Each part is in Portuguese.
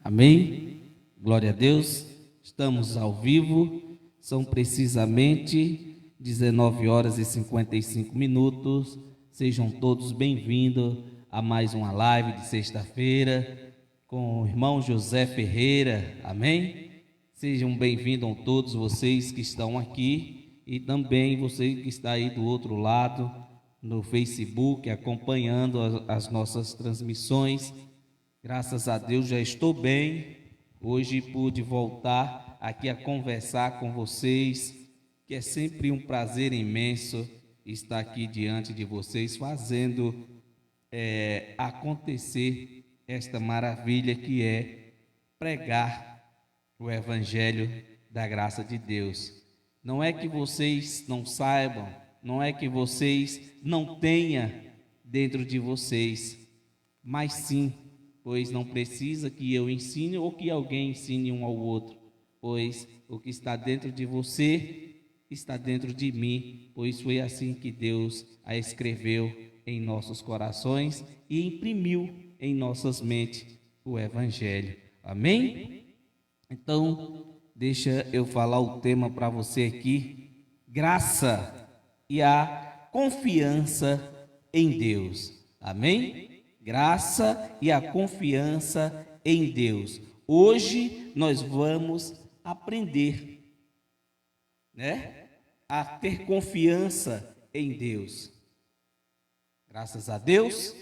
Amém? Glória a Deus. Estamos ao vivo. São precisamente 19 horas e 55 minutos. Sejam todos bem-vindos a mais uma live de sexta-feira com o irmão José Ferreira. Amém? Sejam bem-vindos a todos vocês que estão aqui e também você que está aí do outro lado no Facebook acompanhando as nossas transmissões. Graças a Deus já estou bem. Hoje pude voltar aqui a conversar com vocês, que é sempre um prazer imenso estar aqui diante de vocês, fazendo acontecer esta maravilha que é pregar o Evangelho da graça de Deus. Não é que vocês não saibam, não é que vocês não tenham dentro de vocês, mas sim, pois não precisa que eu ensine ou que alguém ensine um ao outro, pois o que está dentro de você está dentro de mim, pois foi assim que Deus a escreveu em nossos corações e imprimiu em nossas mentes o Evangelho. Amém? Então, deixa eu falar o tema para você aqui: graça e a confiança em Deus. Amém? Graça e a confiança em Deus. Hoje nós vamos aprender, a ter confiança em Deus. Graças a Deus.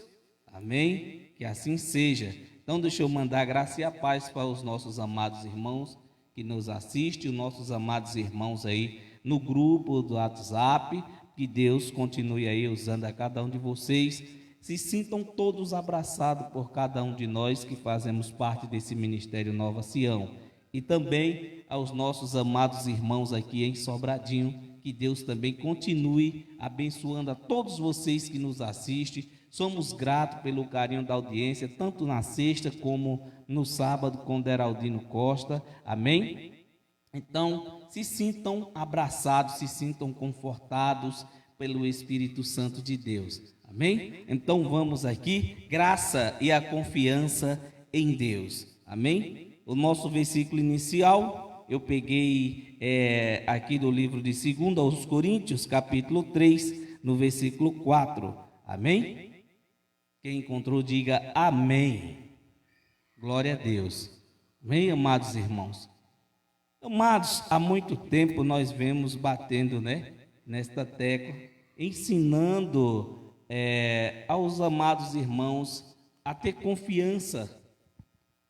Amém? Que assim seja. Então deixa eu mandar graça e a paz para os nossos amados irmãos que nos assistem, os nossos amados irmãos aí no grupo do WhatsApp. Que Deus continue aí usando a cada um de vocês. Se sintam todos abraçados por cada um de nós que fazemos parte desse Ministério Nova Sião. E também aos nossos amados irmãos aqui em Sobradinho, que Deus também continue abençoando a todos vocês que nos assistem. Somos gratos pelo carinho da audiência, tanto na sexta como no sábado com Deraldino Costa. Amém? Então, se sintam abraçados, se sintam confortados pelo Espírito Santo de Deus. Amém? Então vamos aqui, graça e a confiança em Deus. Amém? O nosso versículo inicial, eu peguei aqui do livro de 2 aos Coríntios, capítulo 3, no versículo 4. Amém? Quem encontrou, diga amém. Glória a Deus. Amém, amados irmãos? Amados, há muito tempo nós vemos batendo, nesta tecla, ensinando aos amados irmãos a ter confiança,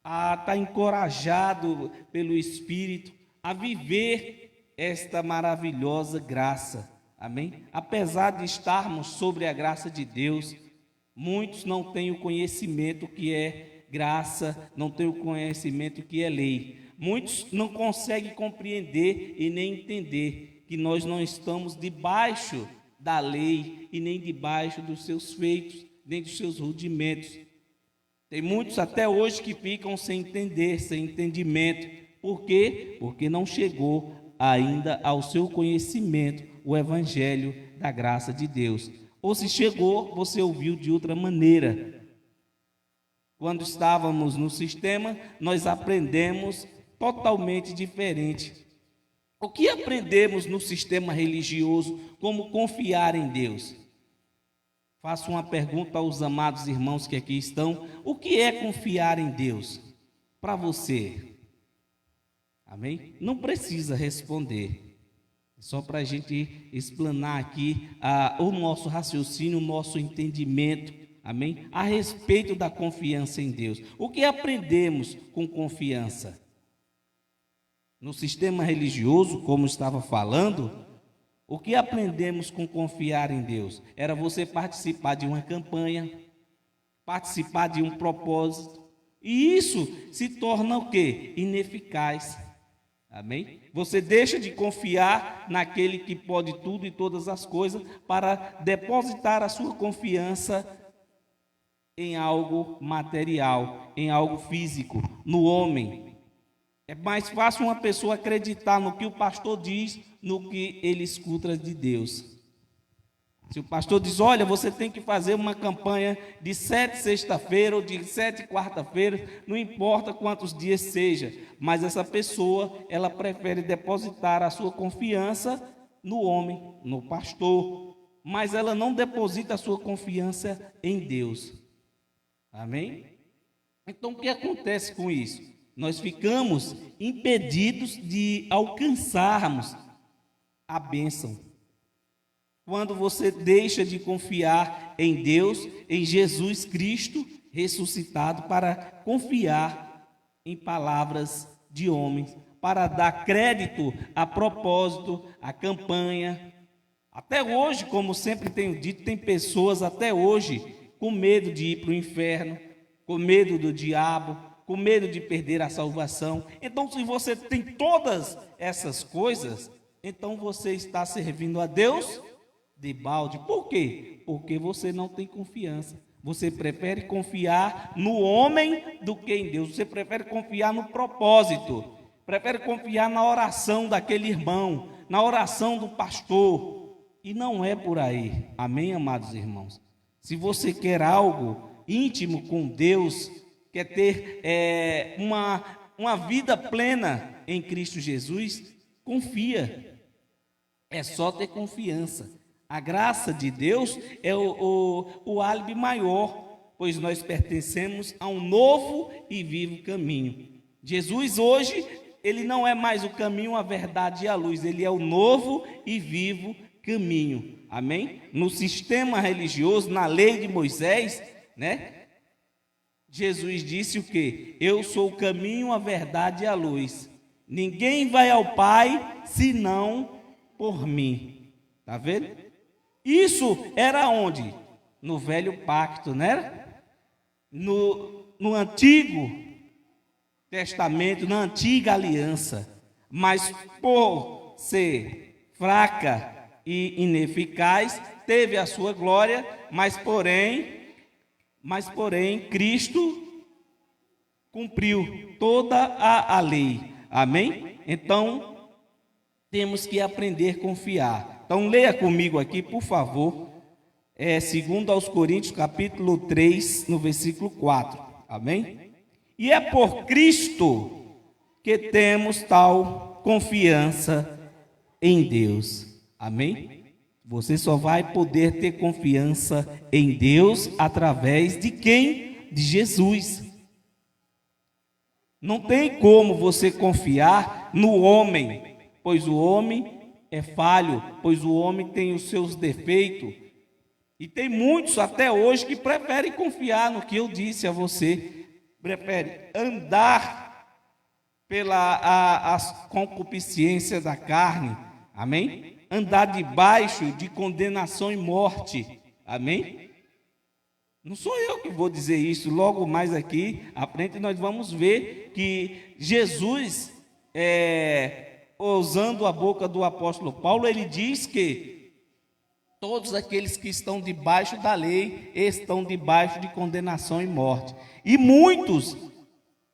a estar encorajado pelo Espírito, a viver esta maravilhosa graça, amém? Apesar de estarmos sobre a graça de Deus, muitos não têm o conhecimento que é graça, não têm o conhecimento que é lei. Muitos não conseguem compreender e nem entender que nós não estamos debaixo da lei e nem debaixo dos seus feitos, nem dos seus rudimentos. Tem muitos até hoje que ficam sem entender, sem entendimento. Por quê? Porque não chegou ainda ao seu conhecimento o Evangelho da graça de Deus. Ou se chegou, você ouviu de outra maneira. Quando estávamos no sistema, nós aprendemos totalmente diferente. O que aprendemos no sistema religioso, como confiar em Deus? Faço uma pergunta aos amados irmãos que aqui estão: o que é confiar em Deus para você? Amém? Não precisa responder, é só para a gente explanar aqui o nosso raciocínio, o nosso entendimento, amém? A respeito da confiança em Deus. O que aprendemos com confiança? No sistema religioso, como estava falando, o que aprendemos com confiar em Deus? Era você participar de uma campanha, participar de um propósito, e isso se torna o quê? Ineficaz. Amém? Você deixa de confiar naquele que pode tudo e todas as coisas para depositar a sua confiança em algo material, em algo físico, no homem. É mais fácil uma pessoa acreditar no que o pastor diz, no que ele escuta de Deus. Se o pastor diz, olha, você tem que fazer uma campanha de 7 sexta-feira ou de 7 quarta-feira, não importa quantos dias seja, mas essa pessoa, ela prefere depositar a sua confiança no homem, no pastor, mas ela não deposita a sua confiança em Deus. Amém? Então, o que acontece com isso? Nós ficamos impedidos de alcançarmos a bênção. Quando você deixa de confiar em Deus, em Jesus Cristo ressuscitado, para confiar em palavras de homens, para dar crédito a propósito, a campanha. Até hoje, como sempre tenho dito, tem pessoas até hoje com medo de ir para o inferno, com medo do diabo, com medo de perder a salvação. Então, se você tem todas essas coisas, então você está servindo a Deus de balde. Por quê? Porque você não tem confiança. Você prefere confiar no homem do que em Deus. Você prefere confiar no propósito. Prefere confiar na oração daquele irmão, na oração do pastor. E não é por aí. Amém, amados irmãos? Se você quer algo íntimo com Deus, quer ter uma vida plena em Cristo Jesus, confia. É só ter confiança. A graça de Deus é o álibi maior, pois nós pertencemos a um novo e vivo caminho. Jesus hoje, ele não é mais o caminho, a verdade e a luz, ele é o novo e vivo caminho. Amém? No sistema religioso, na lei de Moisés, né? Jesus disse o quê? Eu sou o caminho, a verdade e a luz. Ninguém vai ao Pai senão por mim. Tá vendo? Isso era onde? No velho pacto, né? No Antigo Testamento, na antiga aliança. Mas por ser fraca e ineficaz, teve a sua glória, mas porém, Cristo cumpriu toda a lei. Amém? Então, temos que aprender a confiar. Então, leia comigo aqui, por favor, 2 aos Coríntios, capítulo 3, no versículo 4. Amém? E é por Cristo que temos tal confiança em Deus. Amém? Você só vai poder ter confiança em Deus através de quem? De Jesus. Não tem como você confiar no homem, pois o homem é falho, pois o homem tem os seus defeitos. E tem muitos até hoje que preferem confiar no que eu disse a você. Prefere andar pela concupiscência da carne. Amém? Andar debaixo de condenação e morte. Amém? Não sou eu que vou dizer isso. Logo mais aqui à frente nós vamos ver que Jesus, usando a boca do apóstolo Paulo, ele diz que todos aqueles que estão debaixo da lei estão debaixo de condenação e morte. E muitos,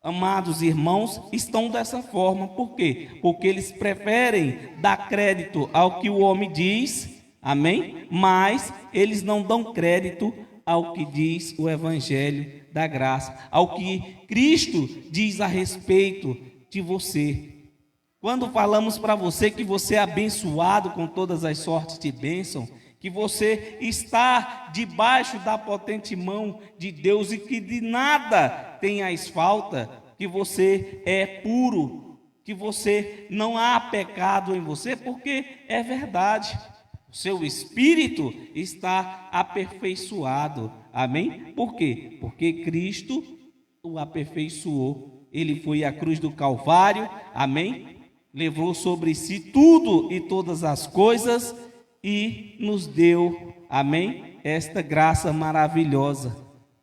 amados irmãos, estão dessa forma. Por quê? Porque eles preferem dar crédito ao que o homem diz, amém? Mas eles não dão crédito ao que diz o Evangelho da graça, ao que Cristo diz a respeito de você. Quando falamos para você que você é abençoado com todas as sortes de bênção, que você está debaixo da potente mão de Deus e que de nada tenhas falta, que você é puro, que você não há pecado em você, porque é verdade. O seu espírito está aperfeiçoado. Amém? Por quê? Porque Cristo o aperfeiçoou. Ele foi à cruz do Calvário. Amém? Levou sobre si tudo e todas as coisas e nos deu, amém, esta graça maravilhosa.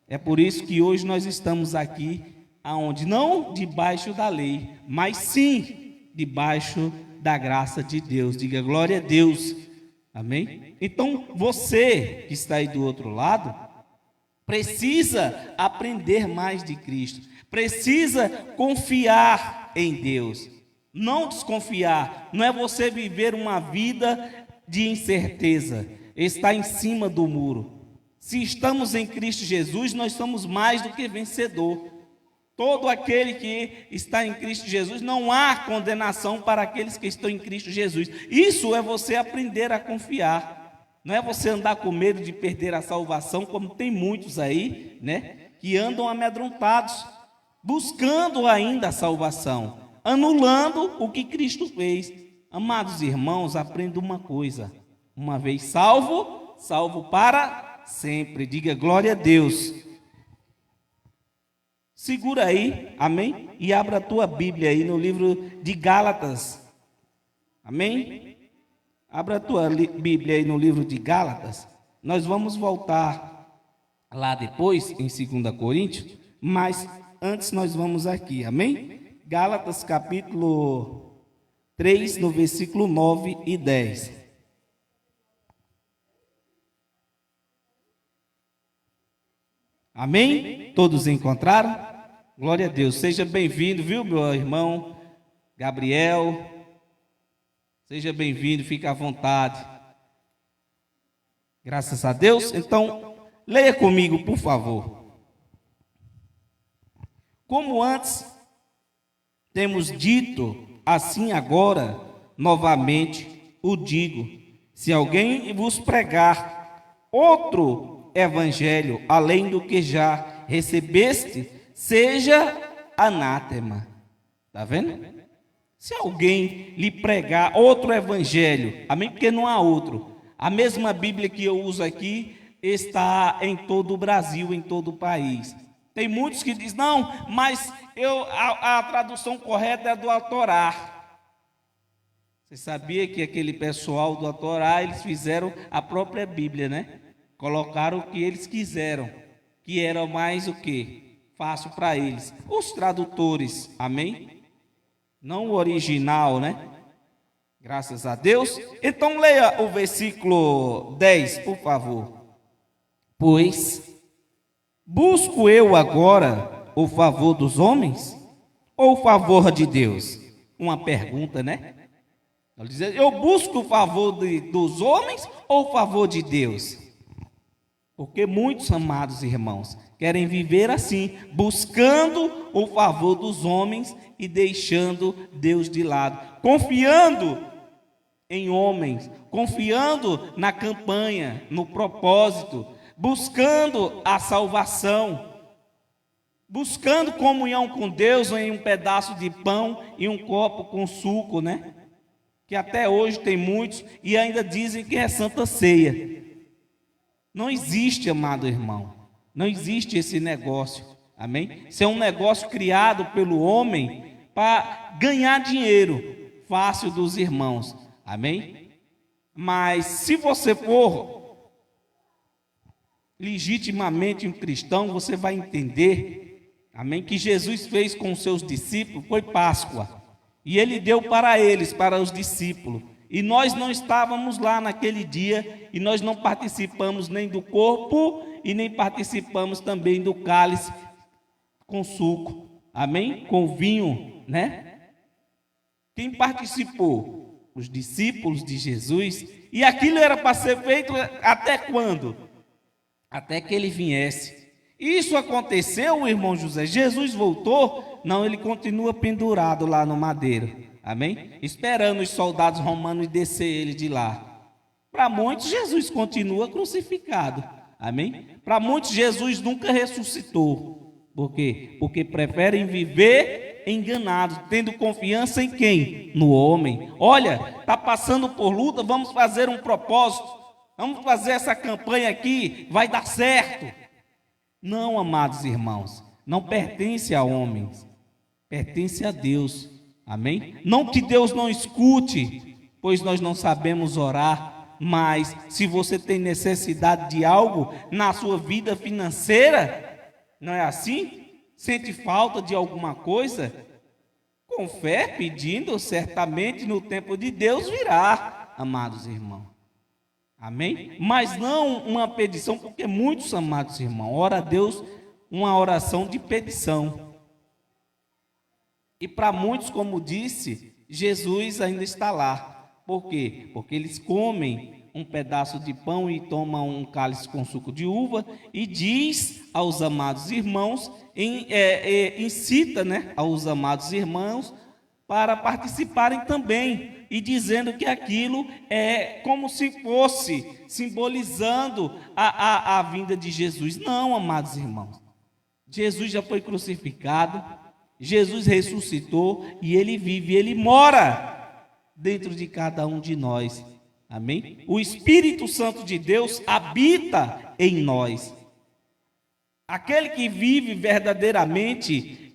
É por isso que hoje nós estamos aqui, aonde não debaixo da lei, mas sim debaixo da graça de Deus. Diga glória a Deus. Amém? Então, você que está aí do outro lado, precisa aprender mais de Cristo, precisa confiar em Deus, não desconfiar. Não é você viver uma vida de incerteza. está em cima do muro. Se estamos em Cristo Jesus, nós somos mais do que vencedor. Todo aquele que está em Cristo Jesus, não há condenação para aqueles que estão em Cristo Jesus. Isso é você aprender a confiar. Não é você andar com medo de perder a salvação, como tem muitos aí, né, que andam amedrontados, buscando ainda a salvação, anulando o que Cristo fez. Amados irmãos, aprenda uma coisa: uma vez salvo, salvo para sempre. Diga glória a Deus. Segura aí, amém? E abra a tua Bíblia aí no livro de Gálatas, amém? Abra a tua Bíblia aí no livro de Gálatas. Nós vamos voltar lá depois, em 2 Coríntios, mas antes nós vamos aqui, amém? Gálatas capítulo 3, no versículo 9 e 10. Amém? Todos encontraram? Glória a Deus. Seja bem-vindo, viu, meu irmão Gabriel? Seja bem-vindo, fique à vontade. Graças a Deus. Então, leia comigo, por favor. Como antes temos dito, assim agora, novamente, o digo: se alguém vos pregar outro evangelho, além do que já recebeste, seja anátema. Está vendo? Se alguém lhe pregar outro evangelho, amém? Porque não há outro. A mesma Bíblia que eu uso aqui está em todo o Brasil, em todo o país. Tem muitos que dizem, não, mas a tradução correta é do Altorá. Você sabia que aquele pessoal do Altorá, eles fizeram a própria Bíblia, né? Colocaram o que eles quiseram, que era mais o quê? Fácil para eles. Os tradutores, amém? Não o original, né? Graças a Deus. Então leia o versículo 10, por favor. Pois busco eu agora o favor dos homens ou o favor de Deus? Uma pergunta, né? Eu busco o favor dos homens ou o favor de Deus? Porque muitos, amados irmãos, querem viver assim, buscando o favor dos homens e deixando Deus de lado, confiando em homens, confiando na campanha, no propósito, buscando a salvação, buscando comunhão com Deus em um pedaço de pão e um copo com suco, né? Que até hoje tem muitos e ainda dizem que é Santa Ceia. Não existe, amado irmão, não existe esse negócio, amém? Isso é um negócio criado pelo homem para ganhar dinheiro fácil dos irmãos, amém? Mas se você for legitimamente um cristão, você vai entender, amém? Que Jesus fez com os seus discípulos foi Páscoa, e ele deu para eles, para os discípulos. E nós não estávamos lá naquele dia, e nós não participamos nem do corpo, e nem participamos também do cálice com suco, amém? Com vinho, né? Quem participou? Os discípulos de Jesus, e aquilo era para ser feito até quando? Até que ele viesse. Isso aconteceu, irmão José? Jesus voltou? Não, ele continua pendurado lá no madeiro. Amém? Esperando os soldados romanos descer ele de lá. Para muitos, Jesus continua crucificado. Amém? Para muitos, Jesus nunca ressuscitou. Por quê? Porque preferem viver enganados, tendo confiança em quem? No homem. Olha, está passando por luta, vamos fazer um propósito. Vamos fazer essa campanha aqui, vai dar certo. Não, amados irmãos, não pertence a homens, pertence a Deus. Amém? Não que Deus não escute, pois nós não sabemos orar, mas se você tem necessidade de algo na sua vida financeira, não é assim? Sente falta de alguma coisa? Com fé, pedindo, certamente no tempo de Deus virá, amados irmãos. Amém? Mas não uma petição, porque muitos, amados irmãos, ora a Deus uma oração de petição. E para muitos, como disse, Jesus ainda está lá. Por quê? Porque eles comem um pedaço de pão e toma um cálice com suco de uva e diz aos amados irmãos, incita, né, aos amados irmãos para participarem também, e dizendo que aquilo é como se fosse simbolizando a vinda de Jesus. Não, amados irmãos, Jesus já foi crucificado, Jesus ressuscitou e Ele vive, Ele mora dentro de cada um de nós. Amém? O Espírito Santo de Deus habita em nós. Aquele que vive verdadeiramente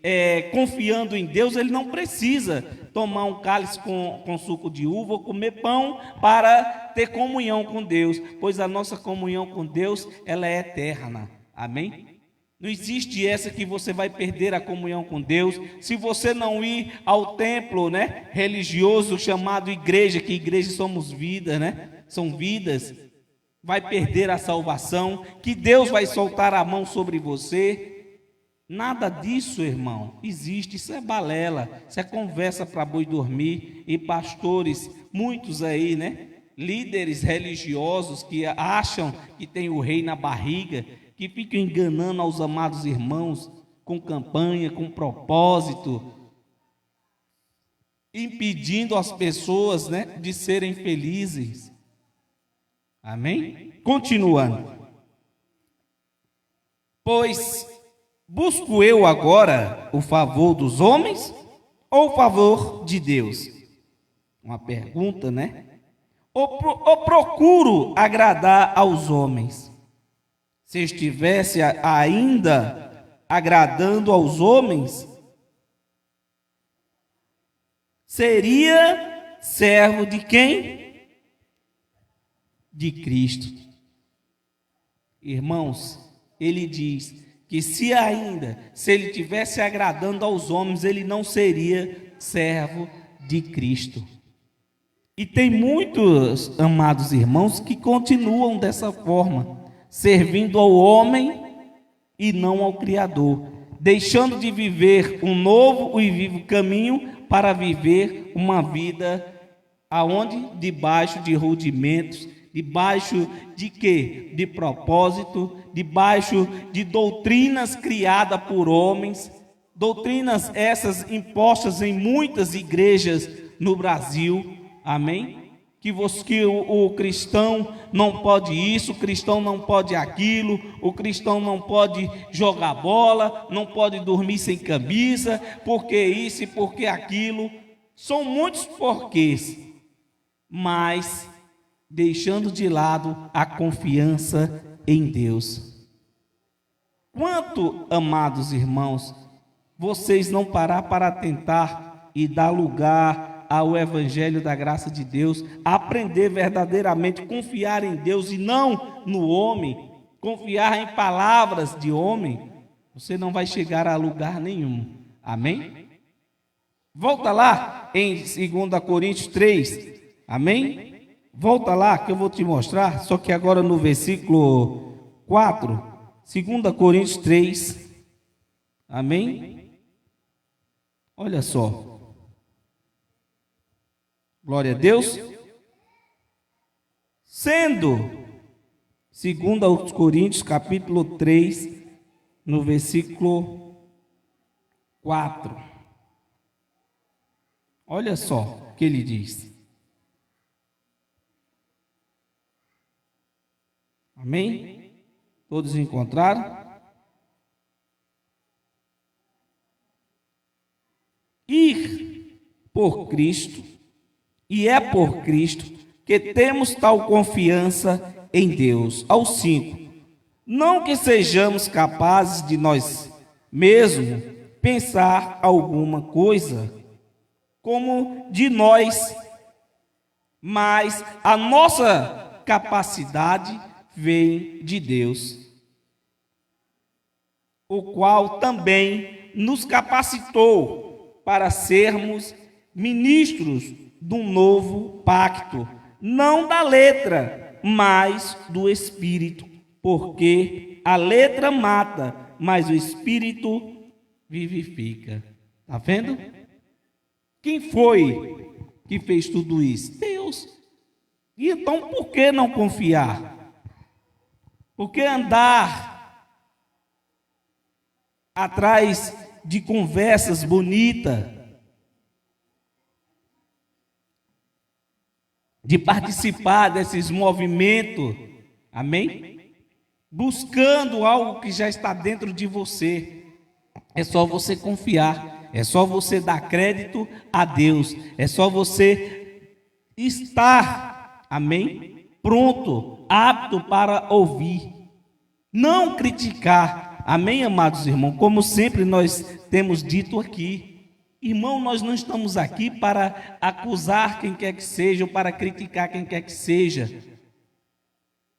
confiando em Deus, ele não precisa tomar um cálice com suco de uva ou comer pão para ter comunhão com Deus, pois a nossa comunhão com Deus, ela é eterna. Amém? Não existe essa que você vai perder a comunhão com Deus se você não ir ao templo, né, religioso chamado igreja, que igreja somos vidas, né? São vidas. Vai perder a salvação, que Deus vai soltar a mão sobre você. Nada disso, irmão, existe. Isso é balela, isso é conversa para boi dormir. E pastores, muitos aí, né, líderes religiosos que acham que tem o rei na barriga, que ficam enganando aos amados irmãos com campanha, com propósito, impedindo as pessoas, né, de serem felizes. Amém? Continuando. Pois busco eu agora o favor dos homens ou o favor de Deus? Uma pergunta, né? Ou procuro agradar aos homens? Se estivesse ainda agradando aos homens, seria servo de quem? De Cristo. Irmãos, ele diz que se ele estivesse agradando aos homens, ele não seria servo de Cristo. E tem muitos, amados irmãos, que continuam dessa forma, servindo ao homem e não ao Criador, deixando de viver um novo e vivo caminho para viver uma vida aonde? Debaixo de rudimentos, debaixo de quê? De propósito, debaixo de doutrinas criadas por homens, doutrinas essas impostas em muitas igrejas no Brasil, amém? Que o cristão não pode isso, o cristão não pode aquilo, o cristão não pode jogar bola, não pode dormir sem camisa, porque isso e porque aquilo. São muitos porquês, mas deixando de lado a confiança em Deus. Quanto, amados irmãos, vocês não parar para tentar e dar lugar ao Evangelho da graça de Deus, aprender verdadeiramente, confiar em Deus e não no homem, confiar em palavras de homem, você não vai chegar a lugar nenhum. Amém? Volta lá em 2 Coríntios 3, amém? Volta lá que eu vou te mostrar, só que agora no versículo 4, 2 Coríntios 3, amém? Olha só. Glória a Deus. Sendo, 2 Coríntios, capítulo 3, no versículo 4. Olha só o que ele diz. Amém? Todos encontraram? Ir por Cristo. E é por Cristo que temos tal confiança em Deus. Ao 5. Não que sejamos capazes de nós mesmos pensar alguma coisa como de nós, mas a nossa capacidade vem de Deus, o qual também nos capacitou para sermos ministros do novo pacto, não da letra, mas do Espírito, porque a letra mata, mas o Espírito vivifica. Está vendo? Quem foi que fez tudo isso? Deus. E então, por que não confiar? Por que andar atrás de conversas bonitas, de participar desses movimentos, amém? Buscando algo que já está dentro de você. É só você confiar, é só você dar crédito a Deus, é só você estar, amém? Pronto, apto para ouvir, não criticar, amém, amados irmãos? Como sempre nós temos dito aqui, irmão, nós não estamos aqui para acusar quem quer que seja ou para criticar quem quer que seja.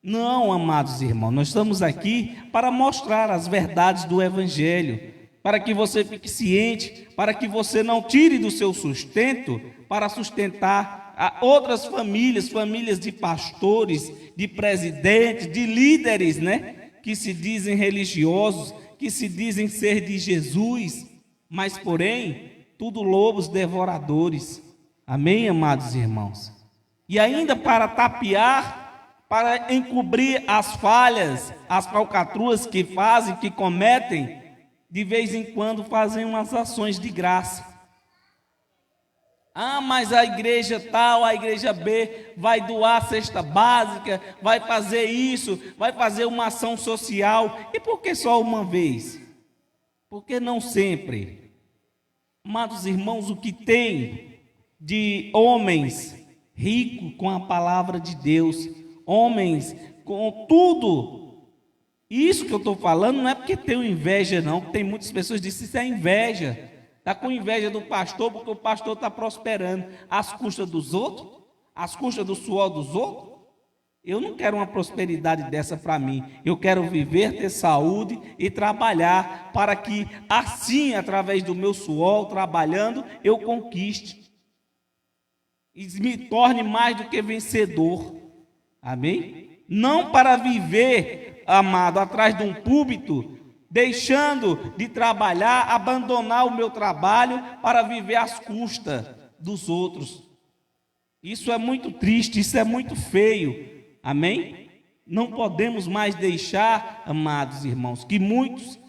Não, amados irmãos, nós estamos aqui para mostrar as verdades do Evangelho, para que você fique ciente, para que você não tire do seu sustento para sustentar a outras famílias, famílias de pastores, de presidentes, de líderes, né? Que se dizem religiosos, que se dizem ser de Jesus, mas porém tudo lobos devoradores. Amém, amados irmãos? E ainda para tapear, para encobrir as falhas, as falcatruas que fazem, que cometem, de vez em quando fazem umas ações de graça. Ah, mas a igreja tal, a igreja B vai doar a cesta básica, vai fazer isso, vai fazer uma ação social. E por que só uma vez? Por que não sempre? Amados irmãos, o que tem de homens ricos com a palavra de Deus, homens com tudo, isso que eu estou falando não é porque tenho inveja não, tem muitas pessoas que dizem isso é inveja, está com inveja do pastor porque o pastor está prosperando, às custas dos outros, às custas do suor dos outros. Eu não quero uma prosperidade dessa para mim. Eu quero viver, ter saúde e trabalhar para que assim, através do meu suor, trabalhando, eu conquiste e me torne mais do que vencedor. Amém? Não para viver, amado, atrás de um púlpito, deixando de trabalhar, abandonar o meu trabalho para viver às custas dos outros. Isso é muito triste, isso é muito feio. Amém? Não podemos mais deixar, amados irmãos, que muitos,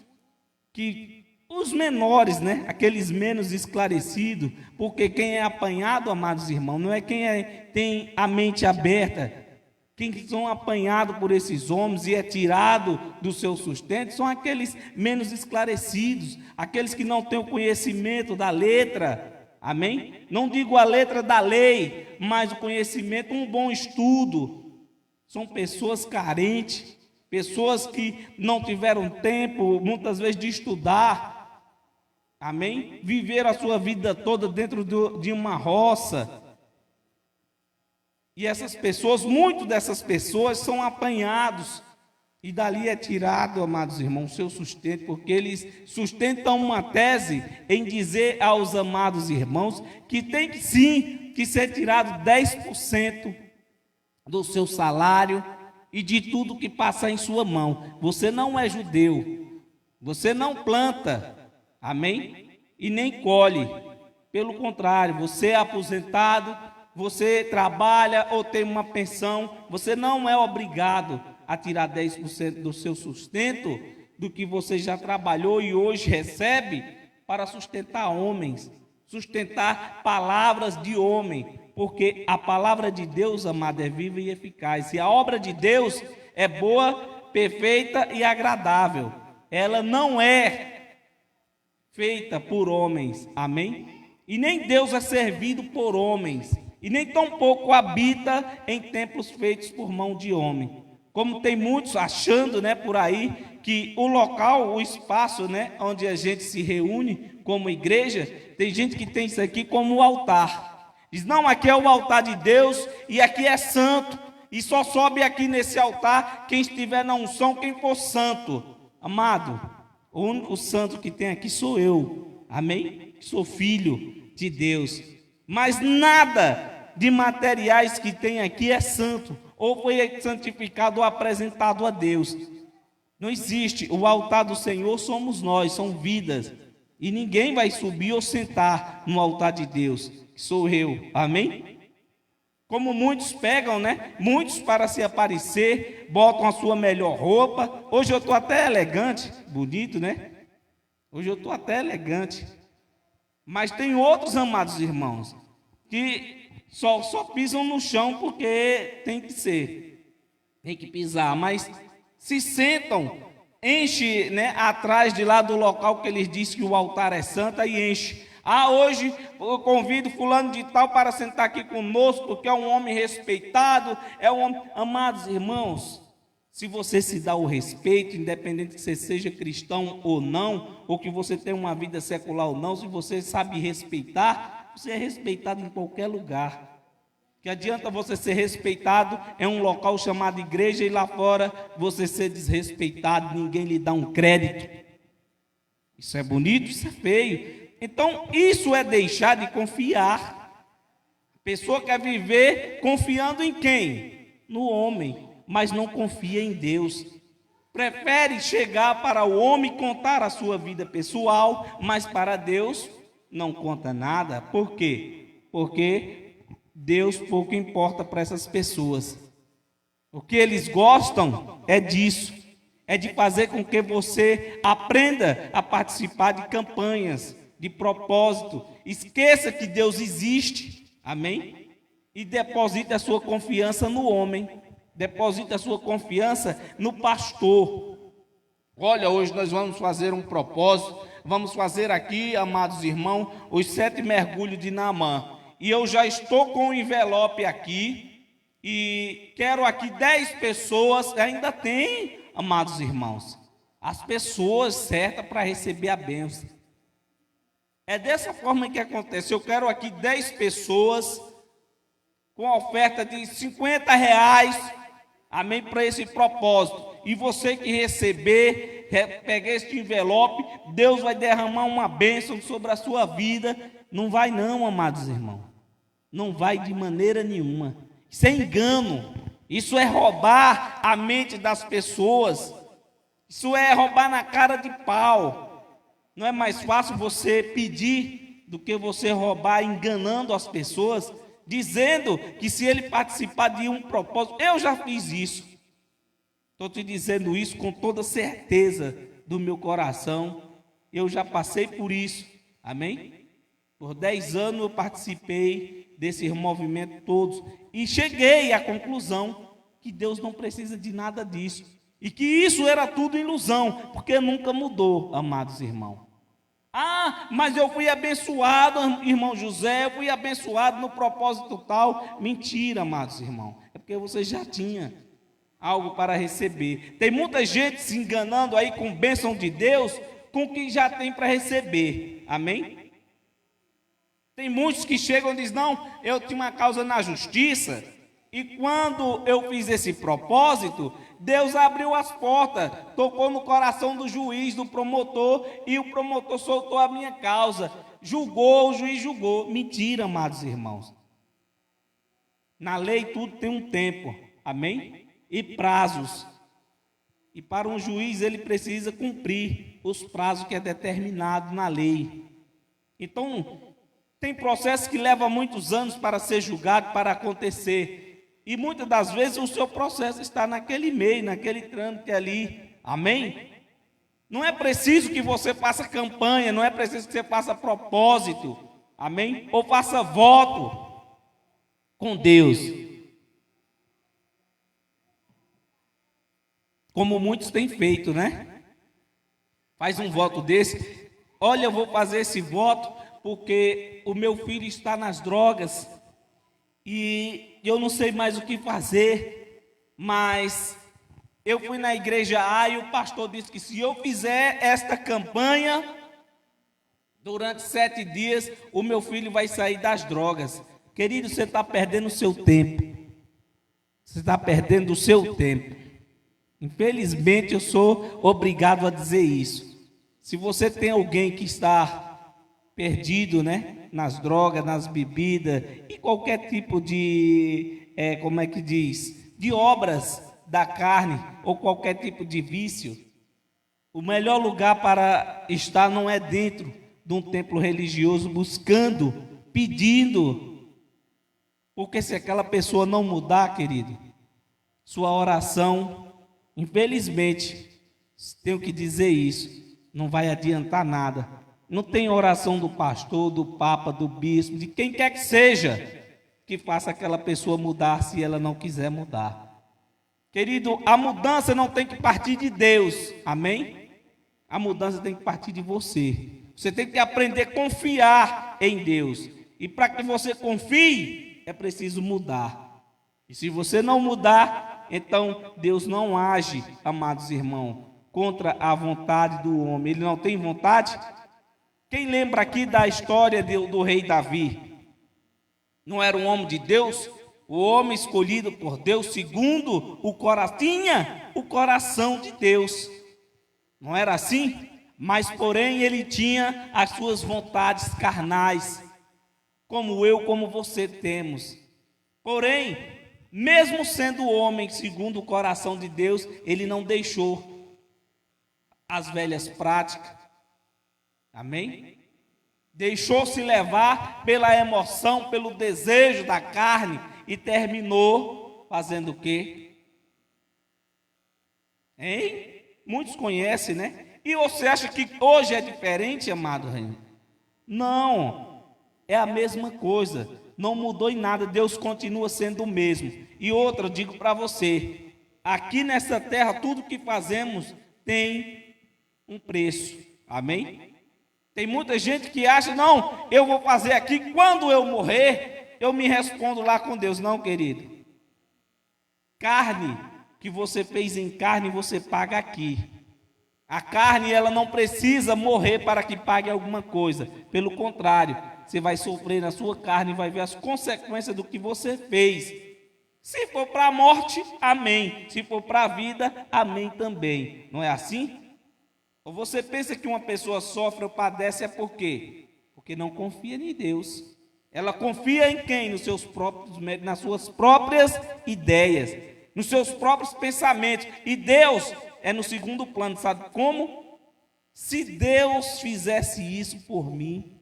que os menores, né, aqueles menos esclarecidos, porque quem é apanhado, amados irmãos, não é quem tem a mente aberta, quem são apanhados por esses homens e é tirado do seu sustento, são aqueles menos esclarecidos, aqueles que não têm o conhecimento da letra, amém? Não digo a letra da lei, mas o conhecimento, um bom estudo. São pessoas carentes, pessoas que não tiveram tempo, muitas vezes, de estudar, amém? Viveram a sua vida toda dentro de uma roça. E essas pessoas, muitas dessas pessoas são apanhados, e dali é tirado, amados irmãos, o seu sustento, porque eles sustentam uma tese em dizer aos amados irmãos que tem que sim, que ser tirado 10% do seu salário e de tudo que passa em sua mão. Você não é judeu, você não planta, amém? E nem colhe, pelo contrário, você é aposentado, você trabalha ou tem uma pensão, você não é obrigado a tirar 10% do seu sustento, do que você já trabalhou e hoje recebe, para sustentar homens, sustentar palavras de homem, porque a palavra de Deus, amado, é viva e eficaz. E a obra de Deus é boa, perfeita e agradável. Ela não é feita por homens, amém? E nem Deus é servido por homens, e nem tampouco habita em templos feitos por mão de homem. Como tem muitos achando, né, por aí, que o local, o espaço, né, onde a gente se reúne como igreja, tem gente que tem isso aqui como altar. Diz, não, aqui é o altar de Deus e aqui é santo. E só sobe aqui nesse altar quem estiver na unção, quem for santo. Amado, o único santo que tem aqui sou eu. Amém? Sou filho de Deus. Mas nada de materiais que tem aqui é santo. Ou foi santificado ou apresentado a Deus. Não existe. O altar do Senhor somos nós, são vidas. E ninguém vai subir ou sentar no altar de Deus. Sou eu, amém? Como muitos pegam, né? Muitos para se aparecer, botam a sua melhor roupa. Hoje eu estou até elegante, bonito, né? Hoje eu estou até elegante. Mas tem outros, amados irmãos, que só pisam no chão porque tem que ser. Tem que pisar, mas se sentam, enche, né, atrás de lá do local que eles dizem que o altar é santo, e enche. Ah, hoje eu convido fulano de tal para sentar aqui conosco, porque é um homem respeitado, é um homem... Amados irmãos, se você se dá o respeito, independente que você seja cristão ou não, ou que você tenha uma vida secular ou não, se você sabe respeitar, você é respeitado em qualquer lugar. Que adianta você ser respeitado em um local chamado igreja e lá fora você ser desrespeitado, ninguém lhe dá um crédito. Isso é bonito, isso é feio. Então, isso é deixar de confiar. A pessoa quer viver confiando em quem? No homem, mas não confia em Deus. Prefere chegar para o homem contar a sua vida pessoal, mas para Deus não conta nada. Por quê? Porque Deus pouco importa para essas pessoas. O que eles gostam é disso. É de fazer com que você aprenda a participar de campanhas, de propósito. Esqueça que Deus existe, amém? E deposite a sua confiança no homem, deposite a sua confiança no pastor. Olha, hoje nós vamos fazer um propósito, vamos fazer aqui, amados irmãos, os 7 mergulhos de Naamã. E eu já estou com o envelope aqui, e quero aqui 10 pessoas, ainda tem, amados irmãos, as pessoas certas para receber a bênção. É dessa forma que acontece. Eu quero aqui 10 pessoas com a oferta de R$50, amém, para esse propósito. E você que receber, pegar este envelope, Deus vai derramar uma bênção sobre a sua vida. Não vai não, amados irmãos. Não vai de maneira nenhuma. Isso é engano. Isso é roubar a mente das pessoas. Isso é roubar na cara de pau. Não é mais fácil você pedir do que você roubar enganando as pessoas, dizendo que se ele participar de um propósito... Eu já fiz isso. Estou te dizendo isso com toda certeza do meu coração. Eu já passei por isso. Amém? Por 10 anos eu participei desses movimentos todos e cheguei à conclusão que Deus não precisa de nada disso. E que isso era tudo ilusão, porque nunca mudou, amados irmãos. Ah, mas eu fui abençoado, irmão José, eu fui abençoado no propósito tal. Mentira, amados irmãos. É porque você já tinha algo para receber. Tem muita gente se enganando aí com bênção de Deus, com o que já tem para receber. Amém? Tem muitos que chegam e dizem, não, eu tinha uma causa na justiça, e quando eu fiz esse propósito, Deus abriu as portas, tocou no coração do juiz, do promotor, e o promotor soltou a minha causa. Julgou, o juiz julgou. Mentira, amados irmãos. Na lei tudo tem um tempo, amém? E prazos. E para um juiz ele precisa cumprir os prazos que é determinado na lei. Então, tem processo que leva muitos anos para ser julgado, para acontecer. E muitas das vezes o seu processo está naquele meio, naquele trâmite ali. Amém? Não é preciso que você faça campanha, não é preciso que você faça propósito. Amém? Ou faça voto com Deus. Como muitos têm feito, né? Faz um voto desse. Olha, eu vou fazer esse voto porque o meu filho está nas drogas. E eu não sei mais o que fazer, mas eu fui na igreja A e o pastor disse que se eu fizer esta campanha, durante 7 dias, o meu filho vai sair das drogas. Querido, você está perdendo o seu tempo. Você está perdendo o seu tempo. Infelizmente, eu sou obrigado a dizer isso. Se você tem alguém que está perdido, né? Nas drogas, nas bebidas e qualquer tipo de, como é que diz? De obras da carne ou qualquer tipo de vício. O melhor lugar para estar não é dentro de um templo religioso buscando, pedindo. Porque se aquela pessoa não mudar, querido, sua oração, infelizmente, tenho que dizer isso, não vai adiantar nada. Não tem oração do pastor, do papa, do bispo, de quem quer que seja, que faça aquela pessoa mudar se ela não quiser mudar. Querido, a mudança não tem que partir de Deus, amém? A mudança tem que partir de você. Você tem que aprender a confiar em Deus. E para que você confie, é preciso mudar. E se você não mudar, então Deus não age, amados irmãos, contra a vontade do homem. Ele não tem vontade? Quem lembra aqui da história do rei Davi? Não era um homem de Deus? O homem escolhido por Deus segundo o coração, tinha o coração de Deus. Não era assim? Mas porém ele tinha as suas vontades carnais, como eu, como você temos. Porém, mesmo sendo homem segundo o coração de Deus, ele não deixou as velhas práticas. Amém? Deixou-se levar pela emoção, pelo desejo da carne e terminou fazendo o quê? Hein? Muitos conhecem, né? E você acha que hoje é diferente, amado reino? Não, é a mesma coisa. Não mudou em nada, Deus continua sendo o mesmo. E outra, eu digo para você, aqui nessa terra, tudo que fazemos tem um preço. Amém? Tem muita gente que acha, não, eu vou fazer aqui, quando eu morrer, eu me respondo lá com Deus. Não, querido. Carne que você fez em carne, você paga aqui. A carne, ela não precisa morrer para que pague alguma coisa. Pelo contrário, você vai sofrer na sua carne e vai ver as consequências do que você fez. Se for para a morte, amém. Se for para a vida, amém também. Não é assim? Ou você pensa que uma pessoa sofre ou padece é por quê? Porque não confia em Deus. Ela confia em quem? Nos seus próprios méritos, nas suas próprias ideias, nos seus próprios pensamentos. E Deus é no segundo plano, sabe como? Se Deus fizesse isso por mim,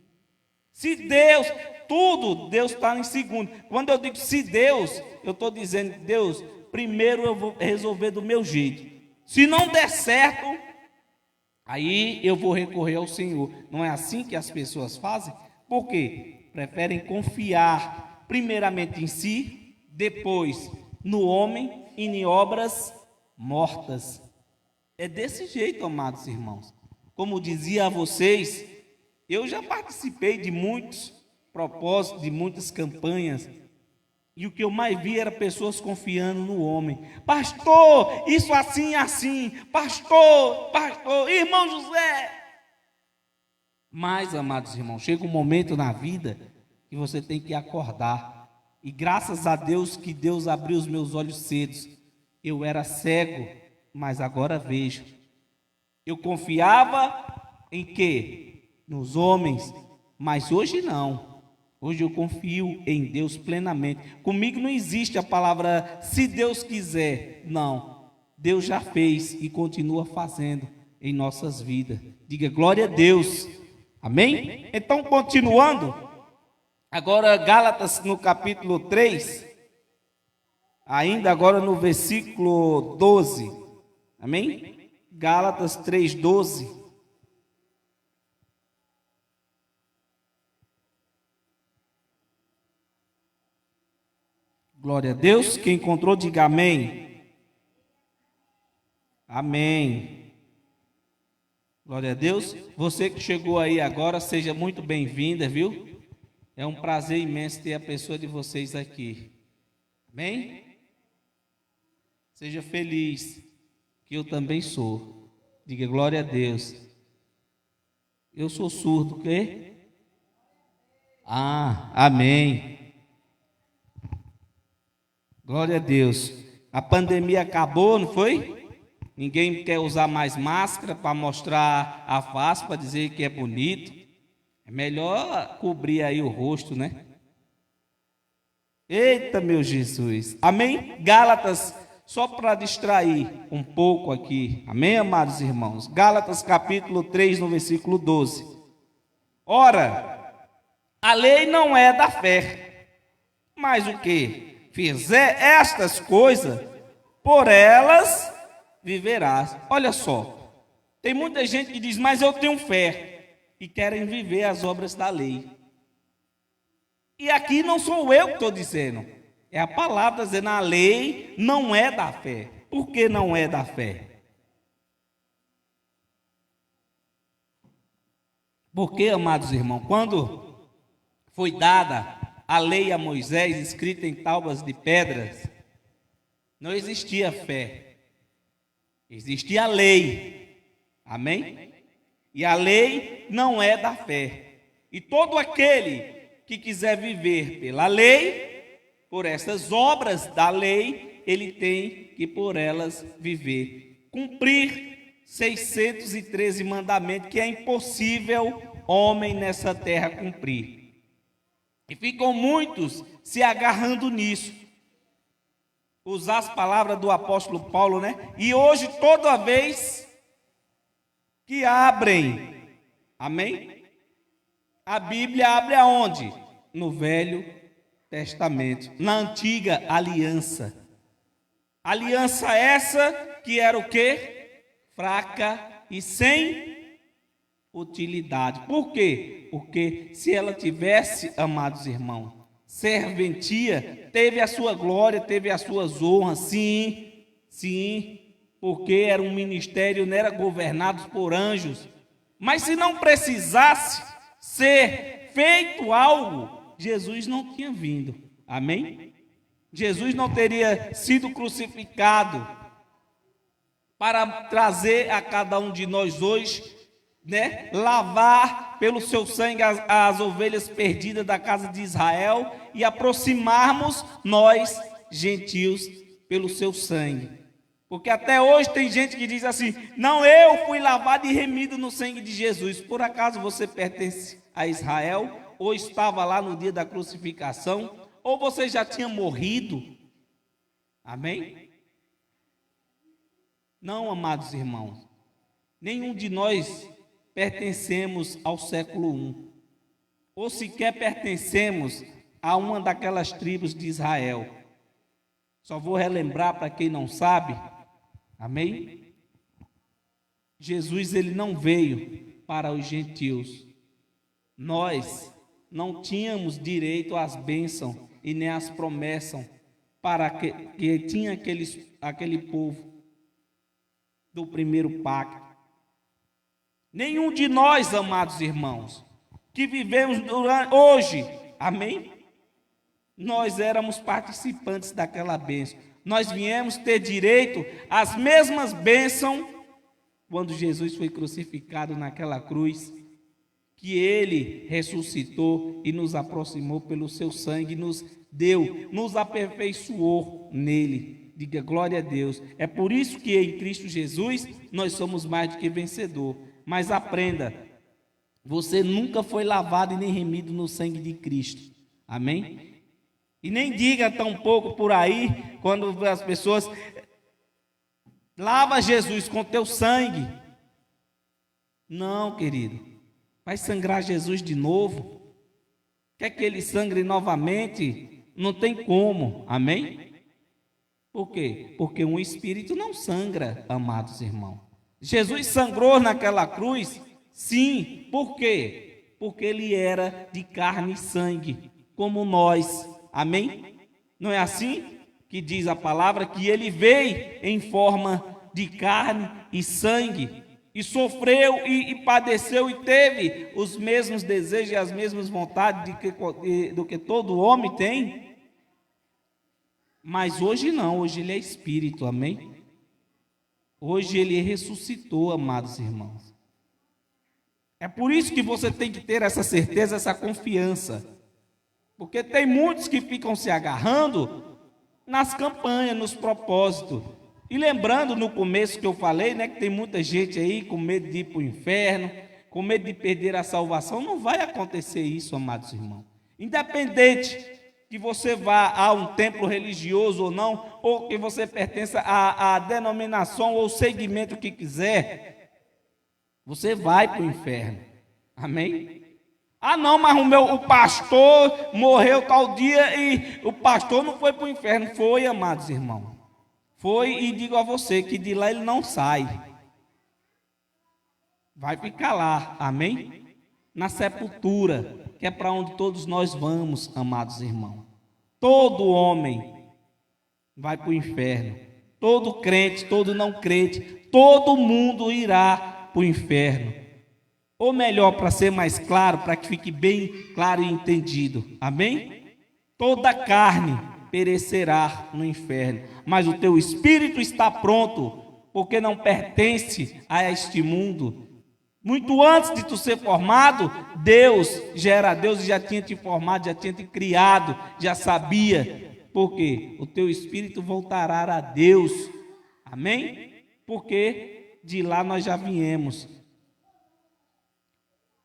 se Deus, tudo, Deus está em segundo. Quando eu digo se Deus, eu estou dizendo, Deus, primeiro eu vou resolver do meu jeito. Se não der certo, aí eu vou recorrer ao Senhor. Não é assim que as pessoas fazem? Por quê? Preferem confiar primeiramente em si, depois no homem e em obras mortas. É desse jeito, amados irmãos. Como dizia a vocês, eu já participei de muitos propósitos, de muitas campanhas, e o que eu mais vi era pessoas confiando no homem. Pastor, isso assim, assim. Pastor, irmão José. Mas, amados irmãos, chega um momento na vida que você tem que acordar. E graças a Deus que Deus abriu os meus olhos cedo. Eu era cego, mas agora vejo. Eu confiava em quê? Nos homens, mas hoje não. Hoje eu confio em Deus plenamente. Comigo não existe a palavra se Deus quiser. Não. Deus já fez e continua fazendo em nossas vidas. Diga glória a Deus. Amém? Então, continuando. Agora, Gálatas no capítulo 3. Ainda agora no versículo 12. Amém? Gálatas 3, 12. Glória a Deus. Quem encontrou, diga amém. Amém. Glória a Deus. Você que chegou aí agora, seja muito bem-vinda, viu? É um prazer imenso ter a pessoa de vocês aqui. Amém? Seja feliz, que eu também sou. Diga glória a Deus. Eu sou surdo, o quê? Amém. Glória a Deus. A pandemia acabou, não foi? Ninguém quer usar mais máscara para mostrar a face, para dizer que é bonito. É melhor cobrir aí o rosto, né? Eita, meu Jesus. Amém? Gálatas, só para distrair um pouco aqui. Amém, amados irmãos? Gálatas capítulo 3, no versículo 12. Ora, a lei não é da fé, Mas o que fizer estas coisas, por elas viverás. Olha só, tem muita gente que diz, mas eu tenho fé, e querem viver as obras da lei. E aqui não sou eu que estou dizendo, é a palavra dizendo, a lei não é da fé. Por que não é da fé? Porque, amados irmãos, quando foi dada a lei a Moisés, escrita em tábuas de pedras, não existia fé, existia a lei, amém? E a lei não é da fé. E todo aquele que quiser viver pela lei, por essas obras da lei, ele tem que por elas viver. Cumprir 613 mandamentos, que é impossível homem nessa terra cumprir. E ficam muitos se agarrando nisso. Usar as palavras do apóstolo Paulo, né? E hoje, toda vez que abrem, amém? A Bíblia abre aonde? No Velho Testamento, na antiga aliança. Aliança essa que era o quê? Fraca e sem utilidade. Por quê? Porque se ela tivesse, amados irmãos, serventia, teve a sua glória, teve as suas honras, sim, porque era um ministério, não era governado por anjos. Mas se não precisasse ser feito algo, Jesus não tinha vindo, amém? Jesus não teria sido crucificado para trazer a cada um de nós hoje, né, lavar pelo seu sangue as ovelhas perdidas da casa de Israel e aproximarmos nós, gentios, pelo seu sangue. Porque até hoje tem gente que diz assim, não, eu fui lavado e remido no sangue de Jesus. Por acaso você pertence a Israel? Ou estava lá no dia da crucificação? Ou você já tinha morrido? Amém? Não, amados irmãos, nenhum de nós pertencemos ao século I, ou sequer pertencemos a uma daquelas tribos de Israel. Só vou relembrar para quem não sabe, amém? Jesus, ele não veio para os gentios. Nós não tínhamos direito às bênçãos e nem às promessas para que tinha aquele povo do primeiro pacto. Nenhum de nós, amados irmãos, que vivemos hoje, amém? Nós éramos participantes daquela bênção. Nós viemos ter direito às mesmas bênçãos quando Jesus foi crucificado naquela cruz, que ele ressuscitou e nos aproximou pelo seu sangue, nos deu, nos aperfeiçoou nele. Diga glória a Deus. É por isso que em Cristo Jesus nós somos mais do que vencedor. Mas aprenda, você nunca foi lavado e nem remido no sangue de Cristo. Amém? E nem diga tão pouco por aí, quando as pessoas lava Jesus com teu sangue. Não, querido. Vai sangrar Jesus de novo? Quer que ele sangre novamente? Não tem como. Amém? Por quê? Porque um espírito não sangra, amados irmãos. Jesus sangrou naquela cruz? Sim. Por quê? Porque ele era de carne e sangue, como nós. Amém? Não é assim que diz a palavra? Que ele veio em forma de carne e sangue, e sofreu e padeceu e teve os mesmos desejos e as mesmas vontades do que todo homem tem. Mas hoje não, hoje ele é espírito, amém? Hoje ele ressuscitou, amados irmãos. É por isso que você tem que ter essa certeza, essa confiança. Porque tem muitos que ficam se agarrando nas campanhas, nos propósitos. E lembrando no começo que eu falei, né, que tem muita gente aí com medo de ir para o inferno, com medo de perder a salvação. Não vai acontecer isso, amados irmãos. Independente que você vá a um templo religioso ou não, ou que você pertença à denominação ou segmento que quiser, você vai para o inferno. Amém? Ah, não, mas o pastor morreu tal dia e o pastor não foi para o inferno. Foi, amados irmãos. Foi, e digo a você que de lá ele não sai. Vai ficar lá, amém? Na sepultura, que é para onde todos nós vamos, amados irmãos. Todo homem vai para o inferno. Todo crente, todo não crente, todo mundo irá para o inferno. Ou melhor, para ser mais claro, para que fique bem claro e entendido. Amém? Toda carne perecerá no inferno, mas o teu espírito está pronto, porque não pertence a este mundo. Muito antes de tu ser formado, Deus já era Deus e já tinha te formado, já tinha te criado, já sabia. Porque o teu espírito voltará a Deus. Amém? Porque de lá nós já viemos.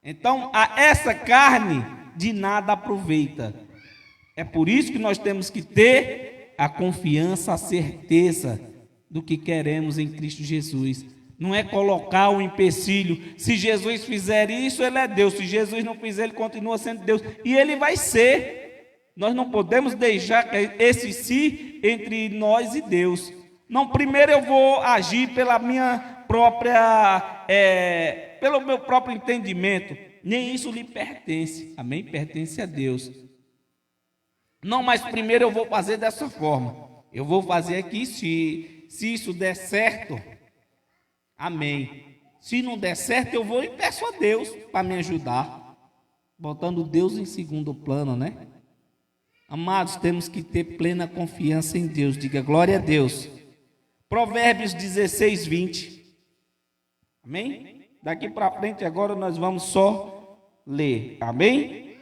Então, essa carne de nada aproveita. É por isso que nós temos que ter a confiança, a certeza do que queremos em Cristo Jesus. Não é colocar um empecilho. Se Jesus fizer isso, ele é Deus. Se Jesus não fizer, ele continua sendo Deus. E ele vai ser. Nós não podemos deixar esse si entre nós e Deus. Não, primeiro eu vou agir pela minha própria, pelo meu próprio entendimento. Nem isso lhe pertence. Amém? Pertence a Deus. Não, mas primeiro eu vou fazer dessa forma. Eu vou fazer aqui, se isso der certo, amém. Se não der certo, eu vou e peço a Deus para me ajudar. Botando Deus em segundo plano, né? Amados, temos que ter plena confiança em Deus. Diga glória a Deus. Provérbios 16, 20. Amém? Daqui para frente agora nós vamos só ler. Amém?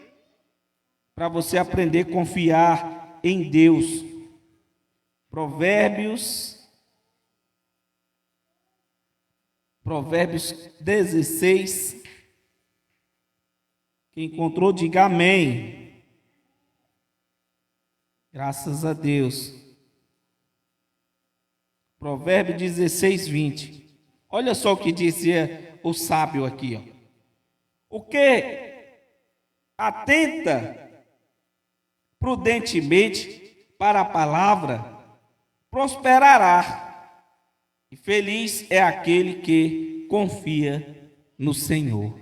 Para você aprender a confiar em Deus. Provérbios 16. Quem encontrou, diga amém. Graças a Deus. Provérbio 16, 20. Olha só o que dizia o sábio aqui. Ó. O que atenta prudentemente para a palavra, prosperará. E feliz é aquele que confia no Senhor.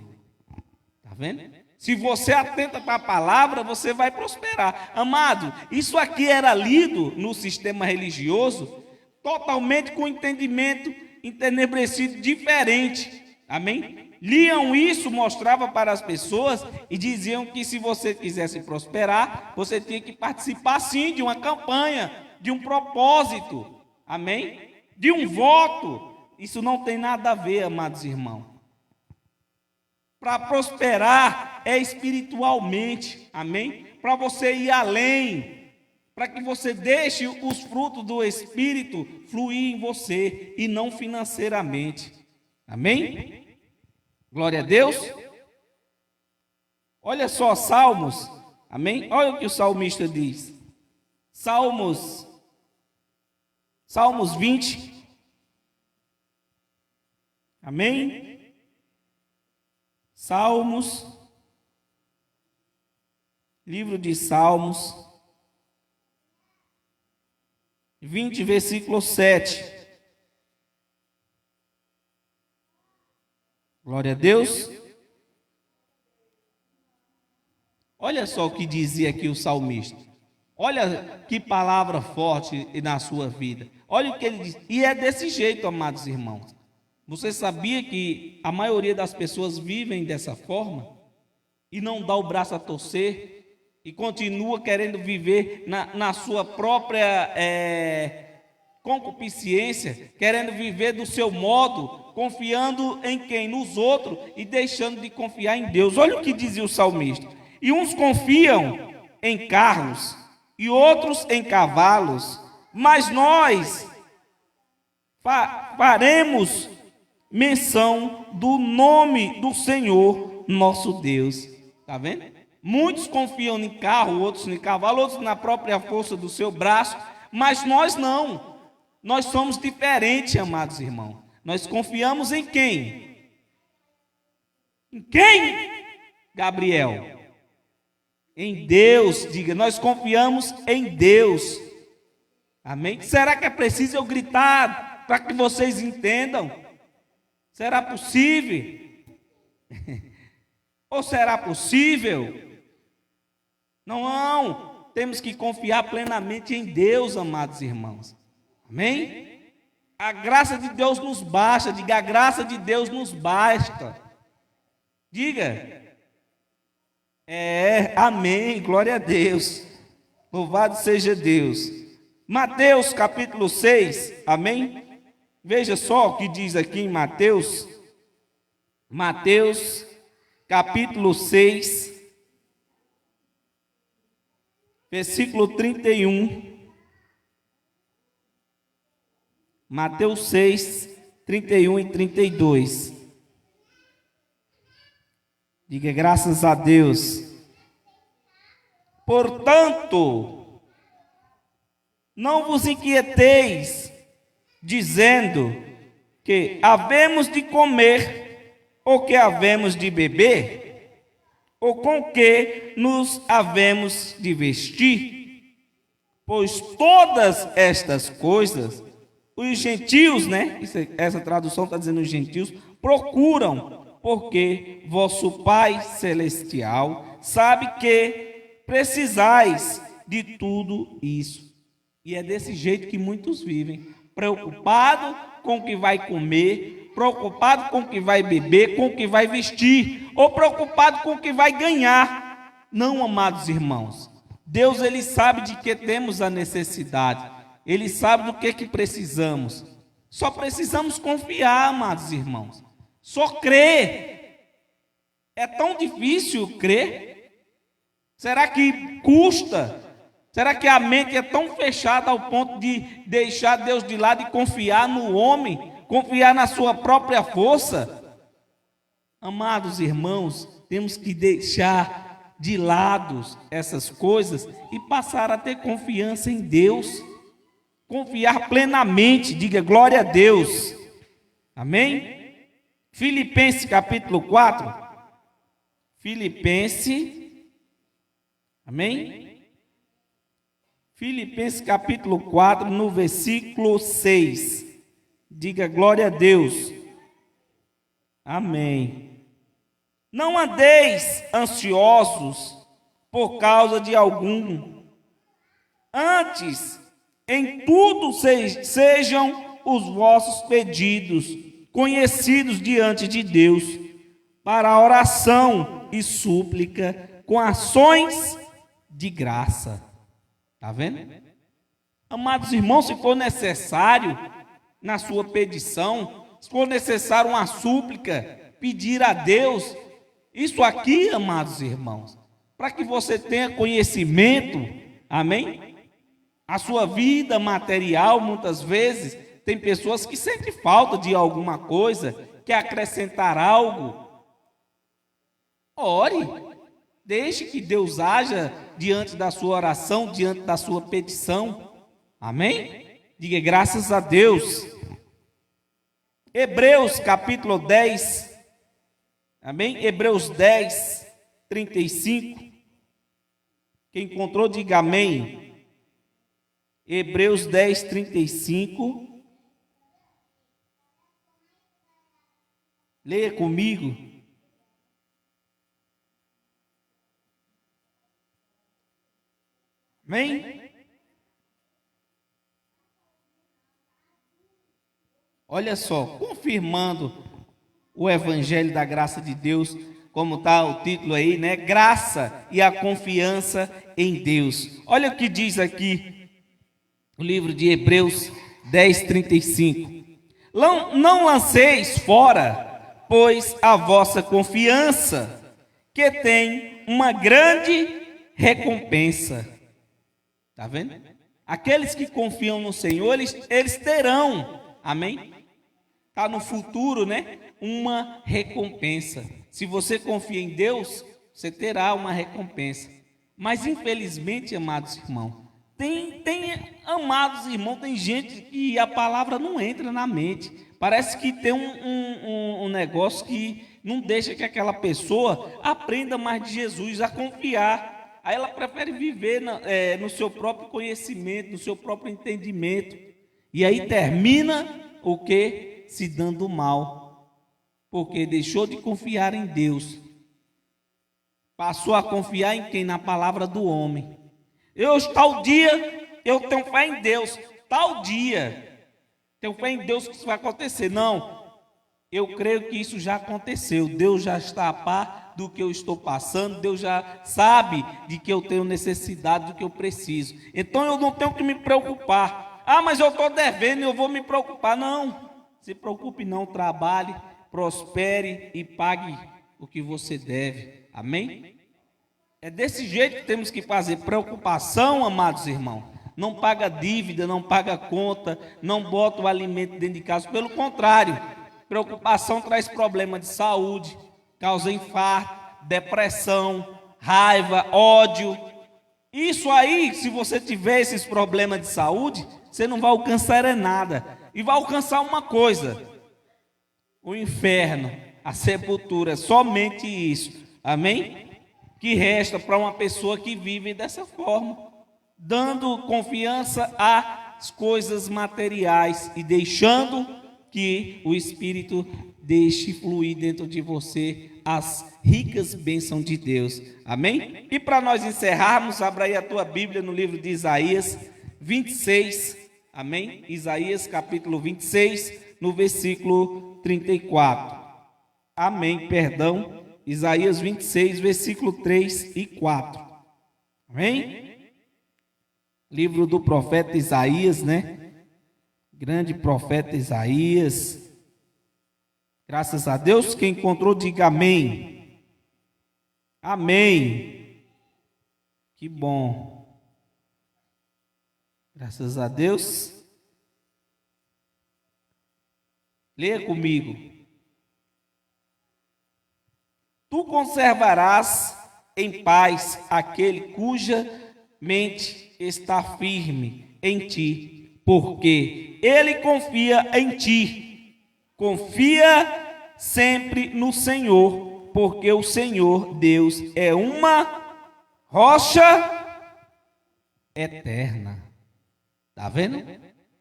Está vendo? Se você atenta para a palavra, você vai prosperar. Amado, isso aqui era lido no sistema religioso, totalmente com entendimento entenebrecido, diferente. Amém? Liam isso, mostrava para as pessoas e diziam que se você quisesse prosperar, você tinha que participar sim de uma campanha, de um propósito, amém? De um voto. Isso não tem nada a ver, amados irmãos. Para prosperar é espiritualmente, amém? Para você ir além, para que você deixe os frutos do Espírito fluir em você e não financeiramente, amém? Glória a Deus. Olha só, Salmos, amém? Olha o que o salmista diz. Salmos 20, amém? Salmos, livro de Salmos, 20, versículo 7. Glória a Deus. Olha só o que dizia aqui o salmista. Olha que palavra forte na sua vida. Olha o que ele diz. E é desse jeito, amados irmãos. Você sabia que a maioria das pessoas vivem dessa forma? E não dá o braço a torcer? E continua querendo viver na sua própria concupiscência, querendo viver do seu modo, confiando em quem? Nos outros e deixando de confiar em Deus. Olha o que dizia o salmista. E uns confiam em carros e outros em cavalos, mas nós faremos menção do nome do Senhor nosso Deus. Está vendo? Muitos confiam em carro, outros em cavalo, outros na própria força do seu braço, mas nós não. Nós somos diferentes, amados irmãos. Nós confiamos em quem? Em quem? Gabriel? Em Deus, diga, nós confiamos em Deus. Amém? Será que é preciso eu gritar para que vocês entendam? Será possível? Ou será possível? Não, temos que confiar plenamente em Deus, amados irmãos. Amém? A graça de Deus nos basta, diga, a graça de Deus nos basta. Diga. Amém, glória a Deus. Louvado seja Deus. Mateus capítulo 6, amém? Veja só o que diz aqui em Mateus. Mateus capítulo 6, versículo 31. Mateus 6, 31 e 32. Diga graças a Deus. Portanto, não vos inquieteis, dizendo que havemos de comer, ou que havemos de beber, ou com que nos havemos de vestir, pois todas estas coisas, os gentios, né? Essa tradução está dizendo os gentios, procuram, porque vosso Pai Celestial sabe que precisais de tudo isso. E é desse jeito que muitos vivem, preocupado com o que vai comer, preocupado com o que vai beber, com o que vai vestir, ou preocupado com o que vai ganhar. Não, amados irmãos, Deus ele sabe de que temos a necessidade, ele sabe do que precisamos. Só precisamos confiar, amados irmãos. Só crer. É tão difícil crer? Será que custa? Será que a mente é tão fechada ao ponto de deixar Deus de lado e confiar no homem? Confiar na sua própria força? Amados irmãos, temos que deixar de lado essas coisas e passar a ter confiança em Deus. Confiar plenamente, diga glória a Deus. Amém? Filipenses capítulo 4. Filipenses, amém? Filipenses capítulo 4, no versículo 6. Diga glória a Deus. Amém. Não andeis ansiosos por causa de algum. Antes, em tudo sejam os vossos pedidos conhecidos diante de Deus, para a oração e súplica com ações de graça. Está vendo? Amados irmãos, se for necessário, na sua petição, se for necessário uma súplica, pedir a Deus, isso aqui, amados irmãos, para que você tenha conhecimento, amém? A sua vida material, muitas vezes, tem pessoas que sentem falta de alguma coisa, quer acrescentar algo. Ore, deixe que Deus haja diante da sua oração, diante da sua petição. Amém? Diga graças a Deus. Hebreus capítulo 10. Amém? Hebreus 10, 35. Quem encontrou, diga amém. Hebreus 10, 35. Leia comigo. Amém? Olha só, confirmando o Evangelho da graça de Deus, como está o título aí, né? Graça e a confiança em Deus. Olha o que diz aqui o livro de Hebreus 10, 35. Não lanceis fora, pois a vossa confiança, que tem uma grande recompensa. Está vendo? Aqueles que confiam no Senhor, eles terão, amém? Está no futuro, né? Uma recompensa. Se você confia em Deus, você terá uma recompensa. Mas infelizmente, amados irmãos, amados irmãos, tem gente que a palavra não entra na mente. Parece que tem um negócio não deixa que aquela pessoa aprenda mais de Jesus, a confiar. Aí ela prefere viver no seu próprio conhecimento, no seu próprio entendimento. E aí termina o quê? Se dando mal. Porque deixou de confiar em Deus. Passou a confiar em quem? Na palavra do homem. Tal dia, eu tenho fé em Deus. Tal dia, tenho fé em Deus que isso vai acontecer. Não, eu creio que isso já aconteceu. Deus já está a par do que eu estou passando. Deus já sabe de que eu tenho necessidade, do que eu preciso. Então eu não tenho que me preocupar. Ah, mas eu estou devendo e eu vou me preocupar. Não, se preocupe não, trabalhe, prospere e pague o que você deve. Amém? É desse jeito que temos que fazer. Preocupação, amados irmãos, não paga dívida, não paga conta, não bota o alimento dentro de casa. Pelo contrário, preocupação traz problema de saúde, causa infarto, depressão, raiva, ódio. Isso aí, se você tiver esses problemas de saúde, você não vai alcançar nada. E vai alcançar uma coisa: o inferno, a sepultura, somente isso. Amém? Que resta para uma pessoa que vive dessa forma, dando confiança às coisas materiais e deixando que o Espírito deixe fluir dentro de você as ricas bênçãos de Deus. Amém? E para nós encerrarmos, abra aí a tua Bíblia no livro de Isaías 26. Amém? Isaías capítulo 26, no versículo 34. Amém, perdão. Isaías 26, versículo 3 e 4. Amém? Livro do profeta Isaías, né? Grande profeta Isaías. Graças a Deus, quem encontrou, diga amém. Amém. Que bom. Graças a Deus. Leia comigo. Tu conservarás em paz aquele cuja mente está firme em ti, porque ele confia em ti. Confia sempre no Senhor, porque o Senhor Deus é uma rocha eterna. Está vendo?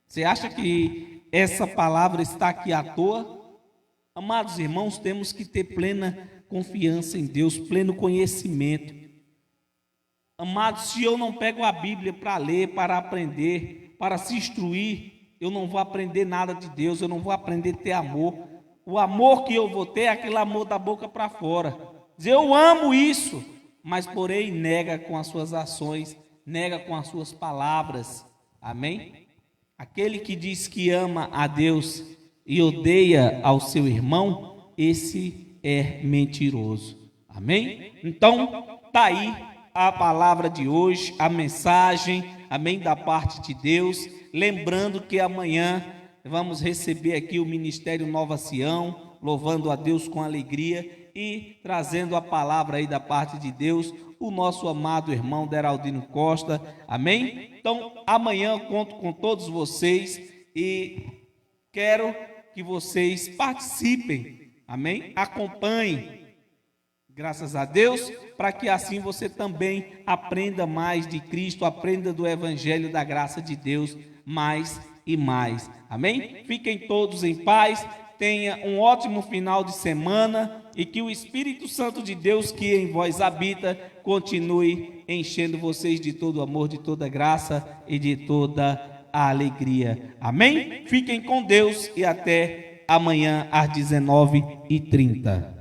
Você acha que essa palavra está aqui à toa? Amados irmãos, temos que ter plena confiança em Deus, pleno conhecimento. Amados, se eu não pego a Bíblia para ler, para aprender, para se instruir, eu não vou aprender nada de Deus, eu não vou aprender a ter amor. O amor que eu vou ter é aquele amor da boca para fora. Dizer, eu amo isso, mas porém nega com as suas ações, nega com as suas palavras. Amém? Aquele que diz que ama a Deus e odeia ao seu irmão, esse é mentiroso. Amém? Então, está aí a palavra de hoje, a mensagem, amém, da parte de Deus. Lembrando que amanhã vamos receber aqui o Ministério Nova Sião, louvando a Deus com alegria e trazendo a palavra aí da parte de Deus, o nosso amado irmão Deraldino Costa. Amém? Então, amanhã eu conto com todos vocês e quero que vocês participem. Amém? Acompanhe, graças a Deus, para que assim você também aprenda mais de Cristo, aprenda do Evangelho da graça de Deus mais e mais. Amém? Fiquem todos em paz, tenha um ótimo final de semana e que o Espírito Santo de Deus que em vós habita continue enchendo vocês de todo amor, de toda graça e de toda alegria. Amém? Fiquem com Deus e até amanhã às 19h30.